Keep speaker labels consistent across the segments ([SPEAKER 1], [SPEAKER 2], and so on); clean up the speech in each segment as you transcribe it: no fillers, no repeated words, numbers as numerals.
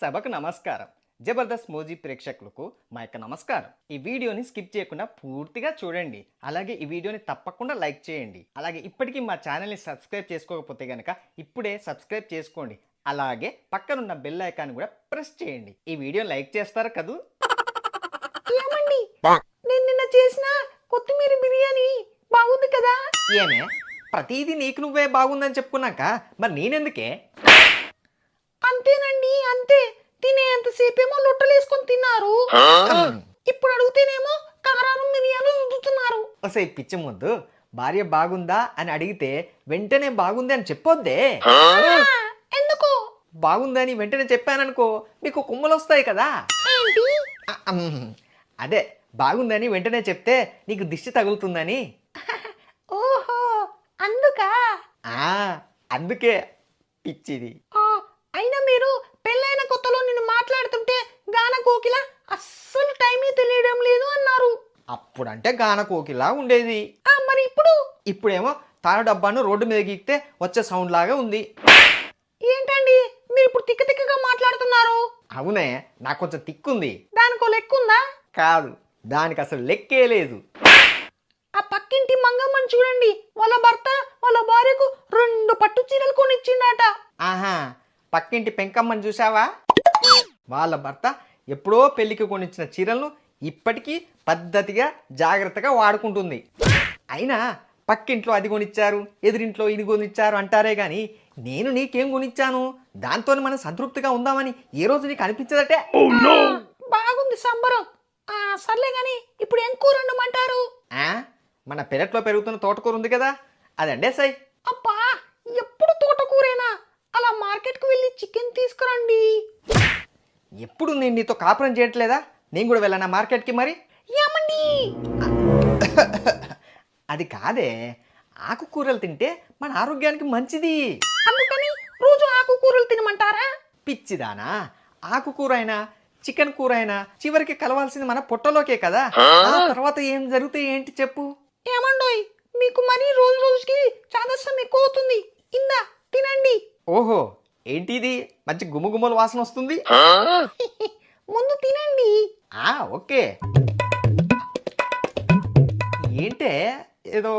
[SPEAKER 1] సభకు నమస్కారం. జబర్దస్త్ మోజీ ప్రేక్షకులకు మా యొక్క నమస్కారం. ఈ వీడియోని స్కిప్ చేయకుండా పూర్తిగా చూడండి. అలాగే ఈ వీడియోని తప్పకుండా లైక్ చేయండి. అలాగే ఇప్పటికీ మా ఛానల్ని సబ్స్క్రైబ్ చేసుకోకపోతే కనుక ఇప్పుడే సబ్స్క్రైబ్ చేసుకోండి. అలాగే పక్కనున్న బెల్ ఐకాన్ కూడా ప్రెస్ చేయండి. ఈ వీడియోని లైక్ చేస్తారు కదూ?
[SPEAKER 2] ఏమండి, నేను నిన్న చేసిన కొత్తిమీర బిర్యానీ బాగుంది కదా?
[SPEAKER 1] ఏమే ప్రతిదీ నీకు నువ్వే బాగుందని చెప్పుకున్నాక మరి నేనెందుకే?
[SPEAKER 2] అంతేనండి, అంతే. తినేంతసేపేమో లొట్టలేసుకొని తిన్నారు. ఇప్పుడు అడిగితేనేమో కారాలు మిరియాలు రుద్దుతున్నారు.
[SPEAKER 1] ఒసే పిచ్చి ముందు భార్య బాగుందా అని అడిగితే వెంటనే బాగుంది అని చెప్పొద్దే.
[SPEAKER 2] ఎందుకు?
[SPEAKER 1] బాగుందని వెంటనే చెప్పాననుకో మీకు కొమ్ములు వస్తాయి కదా.
[SPEAKER 2] ఏంటి?
[SPEAKER 1] అదే బాగుందని వెంటనే చెప్తే నీకు దిష్టి తగులుతుందని.
[SPEAKER 2] ఓహో, అందుకా?
[SPEAKER 1] ఆ అందుకే పిచ్చిది.
[SPEAKER 2] అయినా మీరు పెళ్ళైన కొత్తలో నిన్ను మాట్లాడుతుంటే గాన కోకిల అస్సలు టైమే తెలియడం లేదు అన్నారు.
[SPEAKER 1] అప్పుడంటే గాన కోకిలా ఉండేది.
[SPEAKER 2] మరి
[SPEAKER 1] ఇప్పుడేమో తార డబ్బాను రోడ్డు మీద గీక్తే వచ్చే సౌండ్ లాగా ఉంది.
[SPEAKER 2] ఏంటండి మీరు ఇప్పుడు తిక్క తిక్కగా మాట్లాడుతున్నారు?
[SPEAKER 1] అవునే, నాకు కొంచెం తిక్కుంది.
[SPEAKER 2] దానికో లెక్కుందా?
[SPEAKER 1] కాదు, దానికి అసలు లెక్కే లేదు.
[SPEAKER 2] ఆ పక్కింటి మంగమ్మని చూడండి, వాళ్ళ భర్త వాళ్ళ భార్యకు 2 పట్టు చీరలు కొనిచ్చిండట.
[SPEAKER 1] ఆహా, పక్కింటి పెంకమ్మని చూసావా? వాళ్ళ భర్త ఎప్పుడో పెళ్లికి కొనిచ్చిన చీరలను ఇప్పటికీ పద్ధతిగా జాగ్రత్తగా వాడుకుంటుంది. అయినా పక్కింట్లో అది కొనిచ్చారు, ఎదురింట్లో ఇది కొనిచ్చారు అంటారే గాని నేను నీకేం కొనిచ్చాను, దాంతో మనం సంతృప్తిగా ఉందామని ఏ రోజు నీకు అనిపించదటే.
[SPEAKER 2] బాగుంది సంబరం. సర్లే గాని ఇప్పుడు ఏం కూర వండమంటారు?
[SPEAKER 1] మన పెరట్లో పెరుగుతున్న తోటకూర ఉంది కదా, అది అండేసాయి.
[SPEAKER 2] అబ్బా, ఎప్పుడు తోటకూరేనా? అలా మార్కెట్కు వెళ్ళి చికెన్ తీసుకురండి.
[SPEAKER 1] ఎప్పుడు నేను నీతో కాపురం చేయట్లేదా? నేను కూడా వెళ్ళానా మార్కెట్కి? మరి
[SPEAKER 2] ఏమండి?
[SPEAKER 1] అది కాదే, ఆకుకూరలు తింటే మన ఆరోగ్యానికి మంచిది.
[SPEAKER 2] అందుకని రోజు ఆకుకూరలు తినమంటారా?
[SPEAKER 1] పిచ్చిదానా, ఆకుకూర అయినా చికెన్ కూర అయినా చివరికి కలవాల్సింది మన పొట్టలోకే కదా. ఆ తర్వాత ఏం జరుగుతాయి ఏంటి చెప్పు?
[SPEAKER 2] ఏమండోయ్, మీకు మరి రోజు రోజుకి చాదస్తం ఎక్కువ అవుతుంది. ఇందా తినండి.
[SPEAKER 1] ఓహో, ఏంటిది మంచి గుమగుమల వాసన వస్తుంది.
[SPEAKER 2] ముందు తినండి.
[SPEAKER 1] ఓకే. ఏంటే ఏదో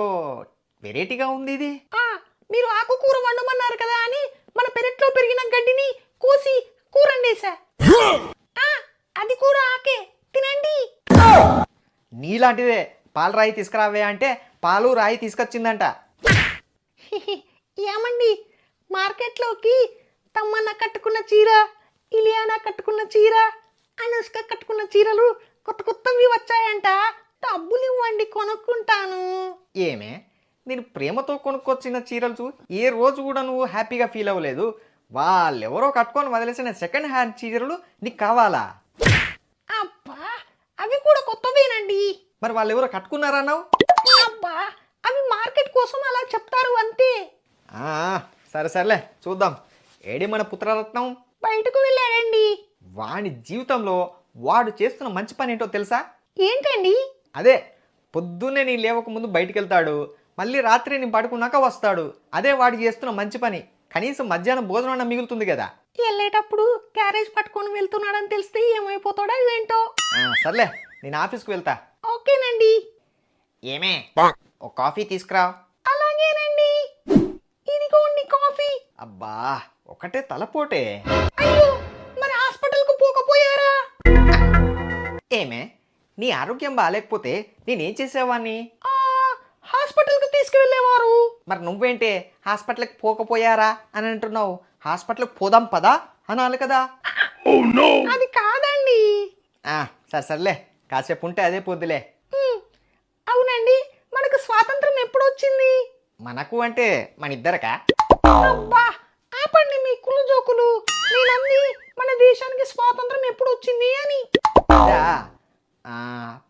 [SPEAKER 1] వెరైటీగా ఉంది ఇది.
[SPEAKER 2] మీరు ఆకుకూర వండమన్నారు కదా అని మన పెరట్లో పెరిగిన గడ్డిని కోసి కూర వండేసా. అది కూడా ఆకే, తినండి.
[SPEAKER 1] నీలాంటిదే పాలు రాయి తీసుకురావే అంటే పాలు రాయి తీసుకొచ్చిందంట.
[SPEAKER 2] ఏమండి, మార్కెట్లోకి తమ్మన్న కట్టుకున్న చీర, ఇలియానా కట్టుకున్న చీర, అనుష్క కట్టుకున్న చీరలు కొత్త కొత్తవి వచ్చాయంట. డబ్బులు ఇవ్వండి, కొనుక్కుంటాను.
[SPEAKER 1] ఏమే, నేను ప్రేమతో కొనుక్కొచ్చిన చీరలు ఏ రోజు కూడా నువ్వు హ్యాపీగా ఫీల్ అవ్వలేదు. వాళ్ళెవరో కట్టుకొని వదిలేసిన సెకండ్ హ్యాండ్ చీరలు నీకు కావాలా?
[SPEAKER 2] అబ్బా, అవి కూడా కొత్తవేనండి.
[SPEAKER 1] మరి వాళ్ళెవరో కట్టుకున్నారన్నావు?
[SPEAKER 2] అబ్బా, అవి మార్కెట్ కోసం అలా చెప్తారు అంతే.
[SPEAKER 1] సరే సర్లే, చూద్దాం. ఏడి మన పుత్రరత్నం?
[SPEAKER 2] బయటకు వెళ్ళారండి.
[SPEAKER 1] వాడి జీవితంలో వాడు చేస్తున్న మంచి పని ఏంటో తెలుసా?
[SPEAKER 2] ఏంటండి?
[SPEAKER 1] అదే, పొద్దున్నే నీ లేవక ముందు బయటికి వెళ్తాడు, మళ్ళీ రాత్రి నీ పడుకున్నాక వస్తాడు. అదే వాడు చేస్తున్న మంచి పని. కనీసం మధ్యాహ్నం భోజనం మిగులుతుంది కదా.
[SPEAKER 2] వెళ్ళేటప్పుడు క్యారేజ్ పట్టుకొని వెళ్తున్నాడని తెలిస్తే ఏమైపోతాడో ఏంటో.
[SPEAKER 1] సర్లే, నేను ఆఫీస్కి వెళ్తా.
[SPEAKER 2] ఓకేనండి.
[SPEAKER 1] ఏమే, ఒక కాఫీ తీసుకురా.
[SPEAKER 2] అలాగేనండి. ఇదిగోండి కాఫీ.
[SPEAKER 1] అబ్బా, ఒకటే తలపోటే.
[SPEAKER 2] అయ్యో, మరి హాస్పిటల్కు పోకపోయారా?
[SPEAKER 1] ఏమే, నీ ఆరోగ్యం బాగాలేకపోతే నేనేం చేసేవాడిని?
[SPEAKER 2] హాస్పిటల్కి తీసుకువెళ్ళేవారు.
[SPEAKER 1] మరి నువ్వేంటే హాస్పిటల్కి పోకపోయారా అని అంటున్నావు? హాస్పిటల్కి పోదాం పదా అనాలి కదా.
[SPEAKER 2] అది కాదండి.
[SPEAKER 1] సరే సర్లే, కాసేపు ఉంటే అదే పొద్దులే.
[SPEAKER 2] అవునండి, మనకు స్వాతంత్రం ఎప్పుడు వచ్చింది?
[SPEAKER 1] మనకు అంటే మన ఇద్దరకా?
[SPEAKER 2] అబ్బా, ఆపండి మీ కులు జోకులు. నేనంది మన దేశానికి స్వాతంత్రం ఎప్పుడు వచ్చింది అని.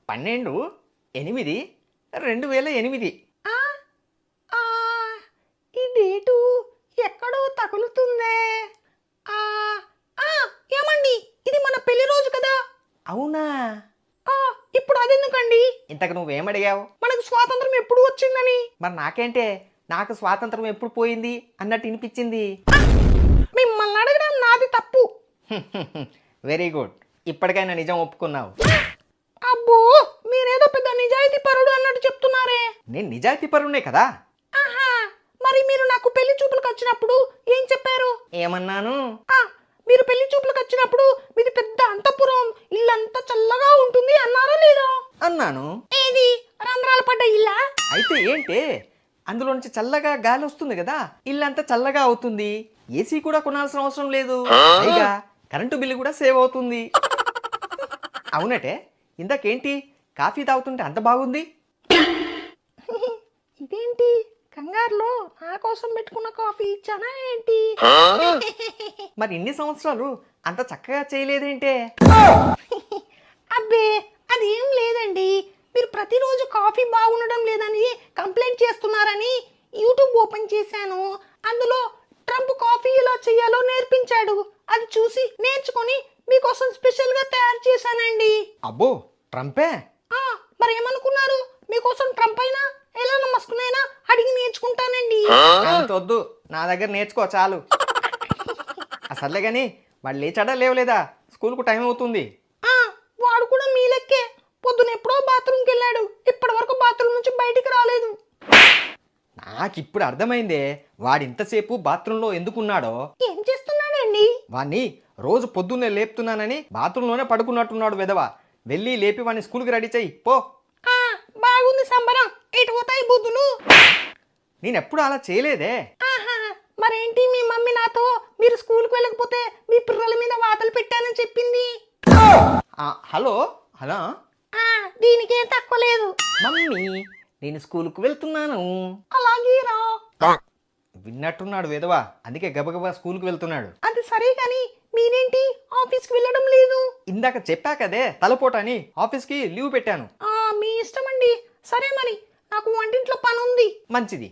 [SPEAKER 1] 12/8/2008.
[SPEAKER 2] ఈ డేటు ఎక్కడో తగులుతుందే. ఏమండి, ఇది మన పెళ్లి రోజు కదా?
[SPEAKER 1] అవునా?
[SPEAKER 2] ఇప్పుడు అదెందుకండి?
[SPEAKER 1] ఇంతకు నువ్వేమడిగావు?
[SPEAKER 2] మనకు స్వాతంత్రం ఎప్పుడు వచ్చిందని.
[SPEAKER 1] మరి నాకేంటే, నాకు స్వాతంత్రం ఎప్పుడు పోయింది అన్నట్టు వినిపించింది.
[SPEAKER 2] మిమ్మల్ని అడగడం నాది తప్పు.
[SPEAKER 1] వెరీ గుడ్, ఇప్పటికైనా నిజం ఒప్పుకున్నావు.
[SPEAKER 2] అబ్బో, మీరేదో పెద్ద నిజాయితీ పరుడు అన్నట్టు చెప్తున్నారే.
[SPEAKER 1] నేను నిజాయితీ పరుణ్ణే కదా.
[SPEAKER 2] ఆహా, మరి మీరు నాకు పెళ్లి చూపులకు వచ్చినప్పుడు ఏం చెప్పారు?
[SPEAKER 1] ఏమన్నాను?
[SPEAKER 2] ఆ, మీరు పెళ్లి చూపులకు వచ్చినప్పుడు మీది పెద్ద అంతఃపురం, ఇల్లంతా చల్లగా ఉంటుంది అన్నారా లేదా?
[SPEAKER 1] అన్నాను.
[SPEAKER 2] ఏది, రంధ్రాలు పడ్డ ఇల్లా?
[SPEAKER 1] అయితే ఏంటే, అందులో నుంచి చల్లగా గాలి వస్తుంది కదా, ఇల్లంతా చల్లగా అవుతుంది. ఏసీ కూడా కొనాల్సిన అవసరం లేదు. పైగా కరెంటు బిల్లు కూడా సేవ్ అవుతుంది. అవునటే, ఇందాకేంటి కాఫీ తాగుతుంటే అంత బాగుంది?
[SPEAKER 2] ఇదేంటి, కంగారులో నా కోసం పెట్టుకున్న కాఫీ ఇచ్చానా ఏంటి?
[SPEAKER 1] మరి ఇన్ని సంవత్సరాలు అంత చక్కగా చేయలేదేంటే?
[SPEAKER 2] అబ్బే, అదేం లేదండి. మీరు ప్రతిరోజు కాఫీ బాగుండడం లేదని కంప్లైంట్ చేస్తున్నారని యూట్యూబ్ ఓపెన్ చేశాను. అందులో ట్రంప్ కాఫీ ఎలా చేయాలో నేర్పించాడు. అది చూసి నేర్చుకొని మీకోసం స్పెషల్గా తయారు చేశానండి.
[SPEAKER 1] అబ్బో, ట్రంపే?
[SPEAKER 2] మరి ఏమనుకున్నారు? మీకోసం ట్రంప్ అయినా ఎలా నమస్కునైనా అడిగి నేర్చుకుంటానండి.
[SPEAKER 1] అంత వద్దు, నా దగ్గర నేర్చుకో చాలు. అసలే కానీ వాడు లేచాడా లేవలేదా? స్కూల్కు టైం అవుతుంది.
[SPEAKER 2] వాడు కూడా మీ లెక్కే, పొద్దున ఎప్పుడో బాత్రూమ్కి వెళ్ళాడు, ఇప్పటి వరకు బాత్రూమ్ నుంచి బయటికి రాలేదు.
[SPEAKER 1] నాకు ఇప్పుడు అర్థమైందే వాడు ఇంతసేపు బాత్రూంలో ఎందుకున్నాడో.
[SPEAKER 2] ఏం చేస్తున్నాడండి?
[SPEAKER 1] వాణ్ణి రోజు పొద్దున్నే లేపుతున్నానని బాత్రూంలోనే పడుకున్నట్టున్నాడు వెదవా. వెళ్ళి లేపి వాడిని స్కూల్కి రెడీ చెయ్యి పో.
[SPEAKER 2] బాగుంది సంబరం. ఎటు పోతాయి బుద్ధులు?
[SPEAKER 1] నేనెప్పుడు అలా చేయలేదే.
[SPEAKER 2] ఆహా, మరేంటి మీ మమ్మీ నాతో మీరు స్కూల్కి వెళ్ళకపోతే మీ పిల్లల మీద వాతలు పెట్టానని చెప్పింది?
[SPEAKER 1] హలో హలో
[SPEAKER 2] దీనికేం తక్కువ లేదు.
[SPEAKER 1] మమ్మీ, నేను స్కూల్కు వెళ్తున్నాను.
[SPEAKER 2] అలాగే రా.
[SPEAKER 1] విన్నట్టున్నాడు వెదవా, అందుకే గబగబా స్కూల్కి వెళ్తున్నాడు.
[SPEAKER 2] అది సరే కానీ మీరేంటి ఆఫీస్కి వెళ్ళడం లేదు?
[SPEAKER 1] ఇందాక చెప్పా కదే తలపోట అని ఆఫీస్కి లీవ్ పెట్టాను.
[SPEAKER 2] మీ ఇష్టమండి. సరే మరి, నాకు వంటింట్లో పని ఉంది.
[SPEAKER 1] మంచిది.